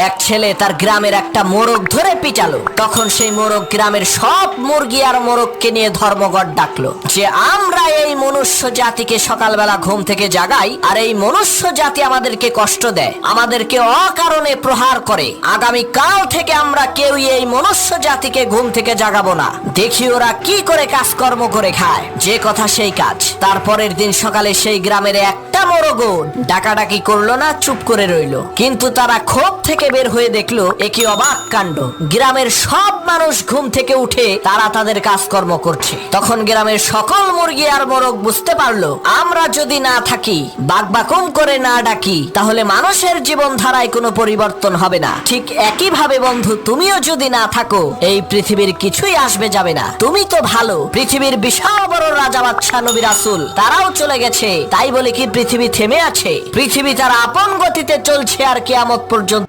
এক ছেলে তার গ্রামের একটা মোরগ ধরে পিটালো। তখন সেই মোরগ গ্রামের সব মুরগি আর মোরগকে নিয়ে ধর্মঘট ডাকলো যে আমরা এই মনুষ্য জাতিকে সকালবেলা ঘুম থেকে জাগাই, আর এই মনুষ্য জাতি আমাদেরকে কষ্ট দেয়, আমাদেরকে অকারণে প্রহার করে। আগামী কাল থেকে আমরা কেউই এই মনুষ্য জাতিকে ঘুম থেকে জাগাবো না। দেখি ওরা কি করে কাজকর্ম করে খায়। যে কথা সেই কাজ। তারপরের দিন সকালে সেই গ্রামের একটা মোরগও ডাকাডাকি করলো না, চুপ করে রইলো। কিন্তু তারা ক্ষোভ থেকে বের হয়ে দেখলো একই অবাক কাণ্ড। গ্রামের সব মানুষ ঘুম থেকে উঠে তারা তাদের কাজকর্ম করছে। তখন গ্রামের সকল মুরগি আর মোরগ বুঝতে পারলো আমরা যদি না থাকি, বাকবাকুম করে না ডাকি, তাহলে মানুষের জীবন ধারায় কোনো পরিবর্তন হবে না। ঠিক একই ভাবে বন্ধু, তুমিও যদি না থাকো এই পৃথিবীর কিছুই আসবে যাবে না। তুমি তো ভালো, পৃথিবীর বিশাল বড় রাজা বাদশাহ নবী রাসূল তারাও চলে গেছে, তাই বলে কি পৃথিবী থেমে আছে? পৃথিবী তার আপন গতিতে চলছে আর কিয়ামত পর্যন্ত।